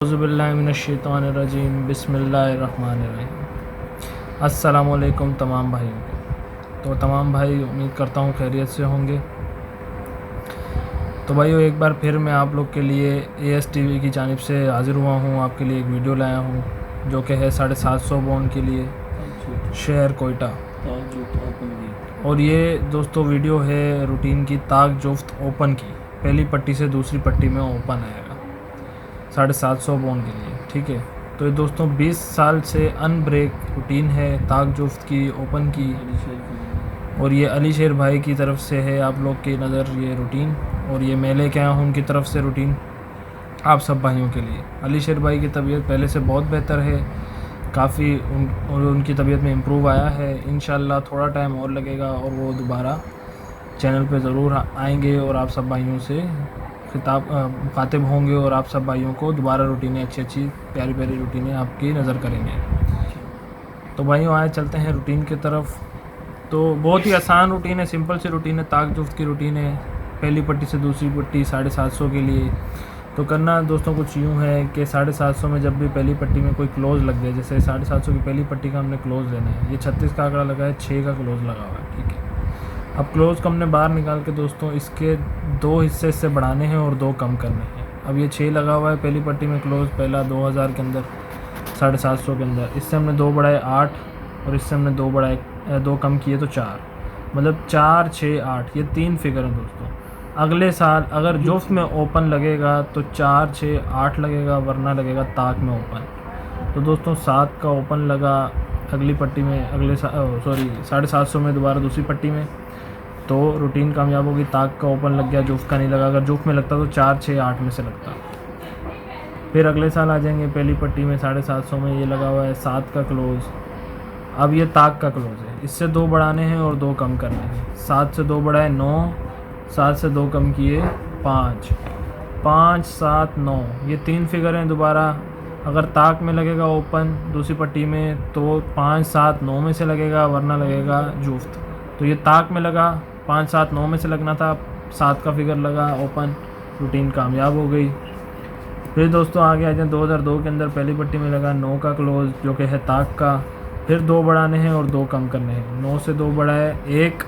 औज़ुबिल्लाहिमिनश्शैतानिर्रजीम बिस्मिल्लाहिर्रहमानिर्रहीम। अस्सलामुअलैकुम तमाम भाइयों को। तो तमाम भाई उम्मीद करता हूँ खैरियत से होंगे। तो भाइयों एक बार फिर मैं आप लोग के लिए ASTV की जानिब से हाज़िर हुआ हूँ। आपके लिए एक वीडियो लाया हूँ जो कि है 750 बॉन्ड के लिए शहर कोयटा। और ये दोस्तों वीडियो है रूटीन की ताक जुफ्त ओपन की, पहली पट्टी से दूसरी पट्टी में ओपन आएगा 750 बॉन्ड के लिए, ठीक है। तो ये दोस्तों 20 साल से अनब्रेक रूटीन है ताक जुफ्त की ओपन की, और ये अली शेर भाई की तरफ से है आप लोग की नज़र ये रूटीन, और ये मैं लेके आया हूँ उनकी तरफ से रूटीन आप सब भाइयों के लिए। अली शेर भाई की तबीयत पहले से बहुत बेहतर है, काफ़ी उनकी तबीयत में इम्प्रूव आया है। इंशाल्लाह थोड़ा टाइम और लगेगा और वो दोबारा चैनल पे ज़रूर आएंगे और आप सब भाइयों से मुखातिब होंगे और आप सब भाइयों को दोबारा रूटीनें अच्छी प्यारी रूटीनें आपकी नज़र करेंगे। तो भाइयों आए चलते हैं रूटीन की तरफ। तो बहुत ही आसान रूटीन है, सिंपल सी रूटीन है, ताक जुफ्त की रूटीन है, पहली पट्टी से दूसरी पट्टी 750 के लिए। तो करना दोस्तों कुछ यूँ है कि 750 में जब भी पहली पट्टी में कोई क्लोज़ लग जाए, जैसे 750 की पहली पट्टी का हमने क्लोज़ लेना है, ये 36 का आंकड़ा लगा है, 6 का क्लोज़ लगा हुआ है, ठीक है। अब क्लोज़ को हमने बाहर निकाल के दोस्तों इसके 2 हिस्से इससे बढ़ाने हैं और 2 कम करने हैं। अब ये 6 लगा हुआ है पहली पट्टी में क्लोज़, पहला 2000 के अंदर 750 के अंदर, इससे हमने 2 बढ़ाए 8 और इससे हमने 2 बढ़ाए 2 कम किए तो 4, मतलब 4 6 8, ये 3 फिगर हैं दोस्तों। अगले साल अगर जुफ्त में ओपन लगेगा तो 4 6 8 लगेगा, वरना लगेगा ताक में ओपन। तो दोस्तों 7 का ओपन लगा अगली पट्टी में, अगले 750 में दोबारा दूसरी पट्टी में, तो रूटीन कामयाब होगी। ताक का ओपन लग गया, जुफ्त का नहीं लगा। अगर जुफ्त में लगता तो 4 6 8 में से लगता। फिर अगले साल आ जाएंगे पहली पट्टी में 750 में, ये लगा हुआ है 7 का क्लोज़। अब ये ताक का क्लोज़ है, इससे 2 बढ़ाने हैं और 2 कम करने हैं। 7 से 2 बढ़ाए 9, 7 से 2 कम किए 5, 5 7 9, ये 3 फिगर हैं दोबारा। अगर ताक में लगेगा ओपन दूसरी पट्टी में तो 5 7 9 में से लगेगा, वरना लगेगा जुफ्त। तो ये ताक में लगा, 5 7 9 में से लगना था, 7 का फिगर लगा ओपन, रूटीन कामयाब हो गई। फिर दोस्तों आगे आ जाए 2002 के अंदर पहली पट्टी में लगा 9 का क्लोज़ जो कि है ताक का। फिर 2 बढ़ाने हैं और 2 कम करने हैं। 9 से 2 बढ़ाए 1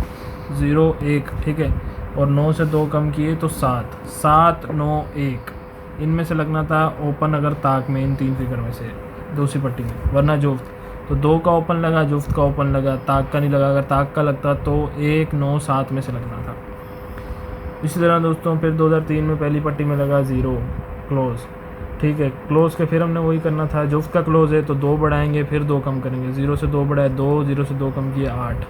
0 1, ठीक है, और 9 से 2 कम किए तो 7 7 9 1, इनमें से लगना था ओपन अगर ताक में, इन 3 फिगर में से दूसरी पट्टी में, वरना जुफ्त। तो 2 का ओपन लगा, जुफ्त का ओपन लगा, ताक का नहीं लगा। अगर ताक का लगता तो 1 9 7 में से लगना था। इसी तरह दोस्तों फिर 2003 में पहली पट्टी में लगा 0 क्लोज़, ठीक है। क्लोज़ के फिर हमने वही करना था, जुफ्त का क्लोज़ है तो 2 बढ़ाएंगे फिर 2 कम करेंगे। 0 से 2 बढ़ाए 2, 0 से 2 कम किए 8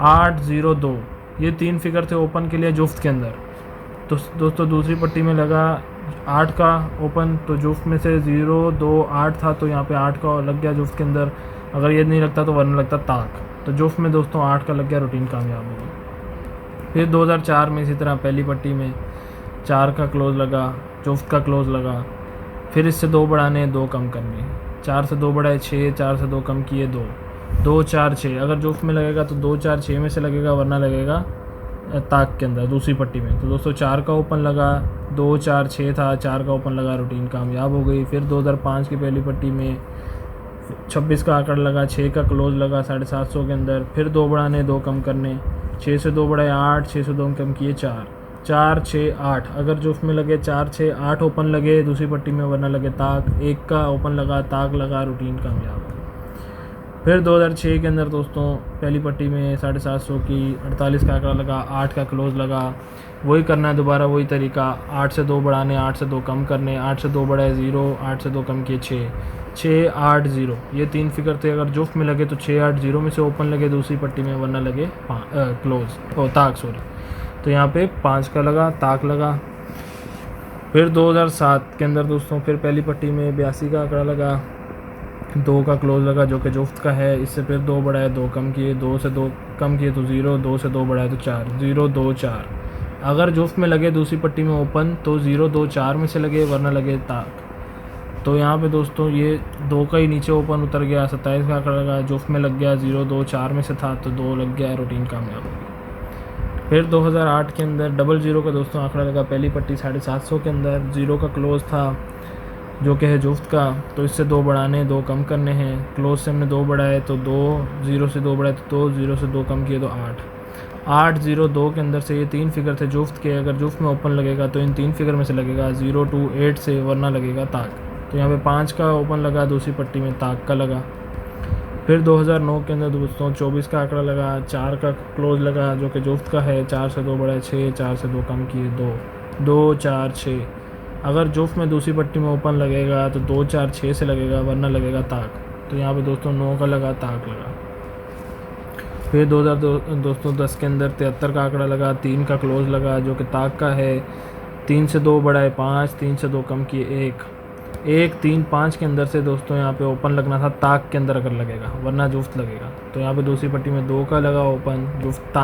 8 0 2, ये 3 फिगर थे ओपन के लिए जुफ्त के अंदर। तो दोस्तों दूसरी पट्टी में लगा 8 का ओपन, तो जुफ्त में से 0 2 8 था, तो यहाँ पे 8 का लग गया जुफ्त के अंदर। अगर ये नहीं लगता तो वरना लगता ताक। तो जुफ्त में दोस्तों 8 का लग गया, रूटीन कामयाब हो गई। फिर 2004 में इसी तरह पहली पट्टी में 4 का क्लोज़ लगा, जुफ्त का क्लोज़ लगा। फिर इससे 2 बढ़ाने 2 कम करने, 4 से 2 बढ़ाए 6, 4 से 2 कम किए 2 2 4 6। अगर जुफ्त में लगेगा तो 2 4 6 में से लगेगा, वरना लगेगा ताक के अंदर दूसरी पट्टी में। तो दोस्तों 4 का ओपन लगा, 2 4 6 था, 4 का ओपन लगा, रूटीन कामयाब हो गई। फिर 2005 की पहली पट्टी में 26 का आंकड़ा लगा, 6 का क्लोज़ लगा 750 के अंदर। फिर 2 बढ़ाने 2 कम करने, 6 से 2 बढ़ाए 8, 6 से 2 कम किए 4 4 6 8। अगर जुफ्त में लगे 4 6 8 ओपन लगे दूसरी पट्टी में, वरना लगे ताक। 1 का ओपन लगा, ताक लगा, रूटीन कामयाब। फिर 2006 के अंदर दोस्तों पहली पट्टी में 750 की 48 का आंकड़ा लगा, 8 का क्लोज़ लगा। वही करना है दोबारा, वही तरीका, 8 से 2 बढ़ाने 8 से 2 कम करने, 8 से 2 बढ़ाए 0, 8 से 2 कम किए 6 6 8 0, ये 3 फिगर थे। अगर जुफ्त में लगे तो 6 8 0 में से ओपन लगे दूसरी पट्टी में, वरना लगे क्लोज़ ताक सॉरी। तो यहाँ पे 5 का लगा, ताक लगा। फिर 2007 के अंदर दोस्तों फिर पहली पट्टी में 82 का आंकड़ा लगा, 2 का क्लोज़ लगा जो कि जुफ्त का है। इससे फिर 2 बढ़ाए 2 कम किए, 2 से 2 कम किए तो 0, 2 से 2 बढ़ाए तो 4 0 2 4। अगर जुफ्त में लगे दूसरी पट्टी में ओपन तो 0 2 4 में से लगे, वरना लगे ताक। तो यहाँ पे दोस्तों ये 2 का ही नीचे ओपन उतर गया, 27 का आंकड़ा लगा, जुफ्त में लग गया 0 2 4 में से था तो 2 लग गया, रूटीन कामयाब हो गई। फिर 2008 के अंदर 00 का दोस्तों आंकड़ा लगा, पहली पट्टी 750 के अंदर, 0 का क्लोज़ था, जो कि है जुफ्त का, तो इससे 2 बढ़ाने 2 कम करने हैं। क्लोज से हमने 2 बढ़ाए तो 2, 0 से 2 बढ़ाए तो 2, 0 से 2 कम किए तो 8। 8 0 2 के अंदर से ये 3 फिगर थे जुफ्त के। अगर जुफ्त में ओपन लगेगा तो इन 3 फिगर में से लगेगा 0 2 8 से, वरना लगेगा ताक। तो यहाँ पे 5 का ओपन लगा, दूसरी पट्टी में ताक का लगा। फिर 2009 के अंदर दोस्तों 24 का आंकड़ा लगा, 4 का क्लोज लगा जो कि जुफ्त का है। 4 से 2 बढ़ाए 6, 4 से 2 कम किए 2, 2 4 6। अगर जुफ्त में दूसरी पट्टी में ओपन लगेगा तो 2 4 6 से लगेगा, वरना लगेगा ताक। तो यहाँ पे दोस्तों 9 का लगा, ताक लगा। फिर 2010 के अंदर 73 का आंकड़ा लगा, 3 का क्लोज लगा जो कि ताक का है। 3 से 2 बढ़ाए 5, 3 से 2 कम किए 1, 1 3 5 के अंदर से दोस्तों यहाँ पे ओपन लगना था ताक के अंदर अगर लगेगा, वरना जुफ्त लगेगा। तो यहाँ पे दूसरी पट्टी में 2 का लगा ओपन, जुफ्त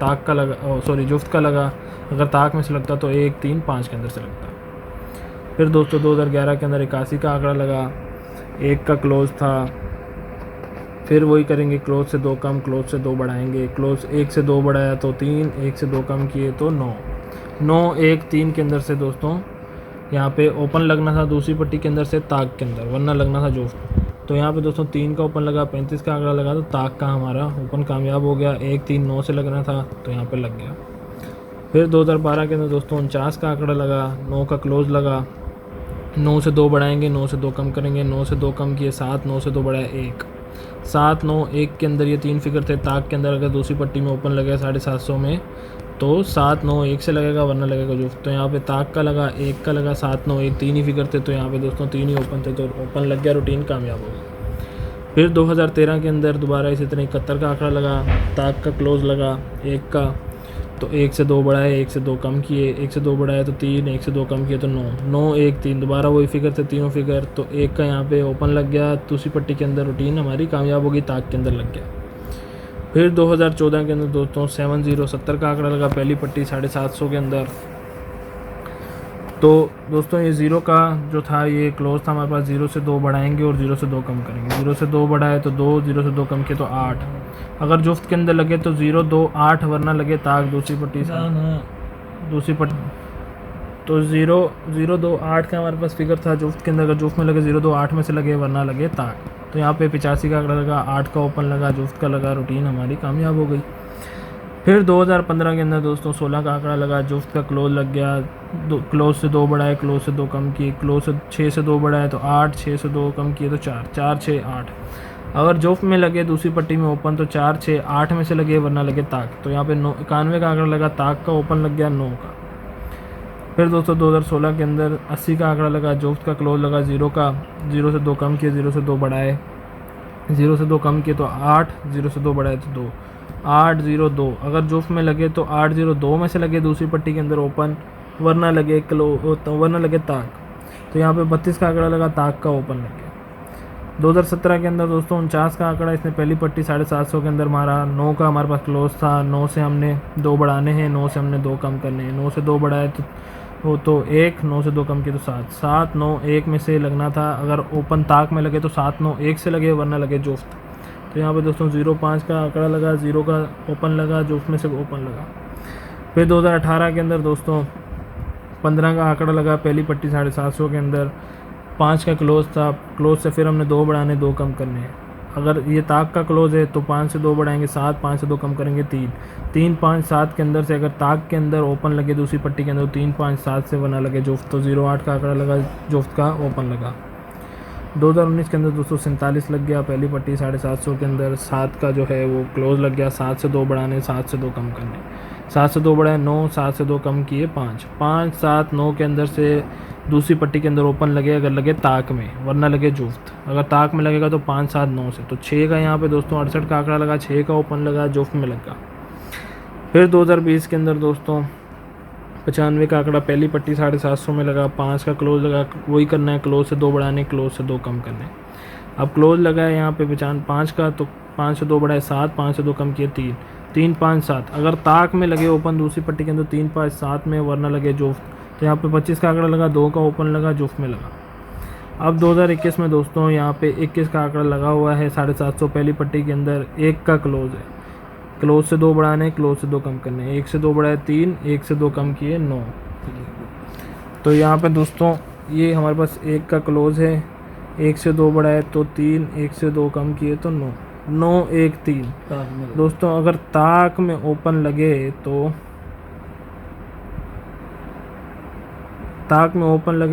ताक का लगा, सॉरी जुफ्त का लगा। अगर ताक में से लगता तो 1 3 5 के अंदर से लगता। फिर दोस्तों 2011 के अंदर 81 का आंकड़ा लगा, 1 का क्लोज था। फिर वही करेंगे, क्लोज से 2 कम, क्लोज से 2 बढ़ाएंगे। क्लोज 1 से 2 बढ़ाया तो 3, 1 से 2 कम किए तो 9, 9 1 3 के अंदर से दोस्तों यहाँ पे ओपन लगना था दूसरी पट्टी के अंदर से ताक के अंदर, वरना लगना था जुफ्त। तो यहाँ पे दोस्तों 3 का ओपन लगा, 35 का आंकड़ा लगा तो ताक का हमारा ओपन कामयाब हो गया। 1 3 9 से लगना था तो यहाँ पे लग गया। फिर 2012 के अंदर दोस्तों 49 का आंकड़ा लगा, 9 का क्लोज लगा। 9 से 2 बढ़ाएंगे, 9 से 2 कम करेंगे। 9 से 2 कम किए 7, 9 से 2 बढ़ाए 1, 7 9 1 के अंदर ये 3 फिगर थे ताक के अंदर। अगर दूसरी पट्टी में ओपन लगेगा 750 में तो 7 9 1 से लगेगा, वरना लगेगा जुफ्त। तो यहाँ पे ताक का लगा, 1 का लगा, 7 9 1 3 ही फिगर थे। तो यहाँ पे दोस्तों 3 ही ओपन थे, तो ओपन लग गया, रूटीन कामयाब हो गया। फिर 2013 के अंदर दोबारा इसी तरह 71 का आंकड़ा लगा, ताक का क्लोज लगा 1 का, तो 1 से 2 बढ़ाए, 1 से 2 कम किए। 1 से 2 बढ़ाए तो 3, 1 से 2 कम किए तो 9, 9 1 3, दोबारा वही फिगर थे तीनों फिगर। तो 1 का यहाँ पे ओपन लग गया, दूसरी पट्टी के अंदर रूटीन हमारी कामयाब होगी, ताक के अंदर लग गया। फिर 2014 के अंदर दोस्तों 70 का आंकड़ा लगा, पहली पट्टी 750 के अंदर। तो दोस्तों ये 0 का जो था ये क्लोज था हमारे पास, 0 से 2 बढ़ाएंगे और 0 से 2 कम करेंगे। 0 से 2 बढ़ाए तो 2, 0 से 2 कम किए तो 8। अगर जुफ्त के अंदर लगे तो 0 2 8, वरना लगे ताक दूसरी पट्टी से, दूसरी पट्टी। तो 0 0 2 8 का हमारे पास फिगर था जुफ्त के अंदर। अगर जुफ्त में लगे 0 2 8 में से लगे, वरना लगे ताक। तो यहाँ पे 85 का आंकड़ा लगा, 8 का ओपन लगा, जुफ्त का लगा, रूटीन हमारी कामयाब हो गई। फिर 2015 के अंदर दोस्तों 16 का आंकड़ा लगा, जुफ्त का क्लोज लग गया। क्लोज से 2 बढ़ाए, क्लोज से 2 कम किए। क्लोज से 6 से 2 बढ़ाए तो 8, 6 से 2 कम किए तो 4, 4 6 8। अगर जुफ्त में लगे दूसरी पट्टी में ओपन तो 4 6 8 में से लगे, वरना लगे ताक। तो यहाँ पे 91 का आंकड़ा लगा, ताक का ओपन लग गया 9 का। फिर दोस्तों 2016 के अंदर 80 का आंकड़ा लगा, जुफ्त का क्लोज लगा 0 का। 0 से 2 कम किए, 0 से 2 बढ़ाए। 0 से 2 कम किए तो 8, 0 से 2 बढ़ाए तो 2, 8 0 2। अगर जुफ्त में लगे तो 8 0 2 में से लगे दूसरी पट्टी के अंदर ओपन, वरना लगे वरना लगे ताक। तो यहाँ पे 32 का आंकड़ा लगा, ताक का ओपन लग गया। 2017 के अंदर दोस्तों 49 का आंकड़ा, इसने पहली पट्टी 750 के अंदर मारा। 9 का हमारे पास क्लोज था, 9 से हमने 2 बढ़ाने हैं, 9 से हमने 2 कम करने हैं। 9 से 2 बढ़ाए तो 1, 9 से 2 कम किए तो 7, 7 9 1 में से लगना था। अगर ओपन ताक में लगे तो 7 9 1 से लगे, वरना लगे जुफ्त। तो यहाँ पे दोस्तों 0 5 का आंकड़ा लगा, 0 का ओपन लगा, जुफ्त में से ओपन लगा। फिर 2018 के अंदर दोस्तों 15 का आंकड़ा लगा, पहली पट्टी 750 के अंदर। 5 का क्लोज था, क्लोज से फिर हमने 2 बढ़ाने 2 कम करने हैं। अगर ये ताक का क्लोज है तो 5 से 2 बढ़ाएंगे 7, 5 से 2 कम करेंगे 3, 3 5 7 के अंदर से अगर ताक के अंदर ओपन लगे दूसरी पट्टी के अंदर 3 5 7 से वरना लगे जुफ्त। तो 0 8 का आंकड़ा लगा, जुफ्त का ओपन लगा। 2019 के अंदर दोस्तों 47 लग गया, पहली पट्टी 750 के अंदर। 7 का जो है वो क्लोज लग गया, 7 से 2 बढ़ाने, 7 से 2 कम करने। 7 से 2 बढ़ाए 9, 7 से 2 कम किए 5, 5 7 9 के अंदर से दूसरी पट्टी के अंदर ओपन लगे, अगर लगे ताक में, वरना लगे जुफ्त। अगर ताक में लगेगा तो 5 7 9 से। तो 6 का यहाँ पे दोस्तों 68 का आंकड़ा लगा, 6 का ओपन लगा, जुफ्त में लगा। फिर 2020 के अंदर दोस्तों 95 का आंकड़ा, पहली पट्टी 750 में लगा। 5 का क्लोज लगा, वही करना है, क्लोज से 2 बढ़ाने, क्लोज से 2 कम करने। अब क्लोज लगा है यहाँ पे 5 का, तो 5 से 2 बढ़ाए 7, 5 से 2 कम किए 3, 3 5 7। अगर ताक में लगे ओपन दूसरी पट्टी के अंदर 3 5 7 में, वरना लगे जुफ्त। तो यहाँ पे 25 का आंकड़ा लगा, 2 का ओपन लगा, जुफ्त में लगा। अब 2021 में दोस्तों यहाँ पे 21 का आंकड़ा लगा हुआ है 750 पहली पट्टी के अंदर। 1 का क्लोज है, क्लोज से 2 बढ़ाने, क्लोज से 2 कम करने। 1 से 2 बढ़ाए 3, 1 से 2 कम किए 9। तो यहाँ पे दोस्तों ये हमारे पास 1 का क्लोज है, 1 से 2 बड़ा है तो 3, 1 से 2 कम किए तो 9, 9 1 3। दोस्तों अगर ताक में ओपन लगे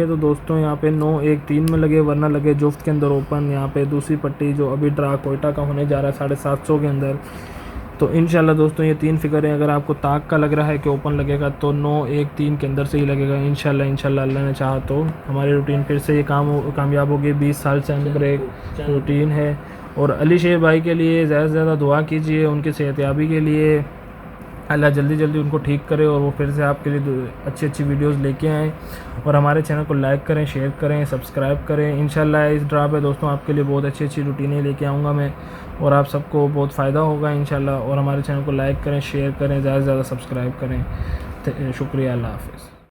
तो दोस्तों यहाँ पे 9 1 3 में लगे, वरना लगे जुफ्त के अंदर ओपन। यहाँ पे दूसरी पट्टी जो अभी ड्रा कोयटा का होने जा रहा है 750 के अंदर। तो इंशाल्लाह दोस्तों ये 3 फिगर है। अगर आपको ताक का लग रहा है कि ओपन लगेगा तो 9 1 3 के अंदर से ही लगेगा इंशाल्लाह अल्लाह ने चाहा तो। हमारी रूटीन फिर से ये कामयाब होगी। 20 साल से अंदर एक रूटीन है। और अली शेर भाई के लिए ज़्यादा से ज़्यादा दुआ कीजिए, उनकी सेहतयाबी के लिए अल्लाह जल्दी जल्दी उनको ठीक करे और वो फिर से आपके लिए अच्छी वीडियोस लेके आएँ। और हमारे चैनल को लाइक करें, शेयर करें, सब्सक्राइब करें। इंशाल्लाह इस ड्रा पे दोस्तों आपके लिए बहुत अच्छी रूटीनें लेके आऊँगा मैं और आप सबको बहुत फ़ायदा होगा इंशाल्लाह। और हमारे चैनल को लाइक करें, शेयर करें, ज़्यादा से ज़्यादा सब्सक्राइब करें। शुक्रिया, अल्लाह हाफ़िज़।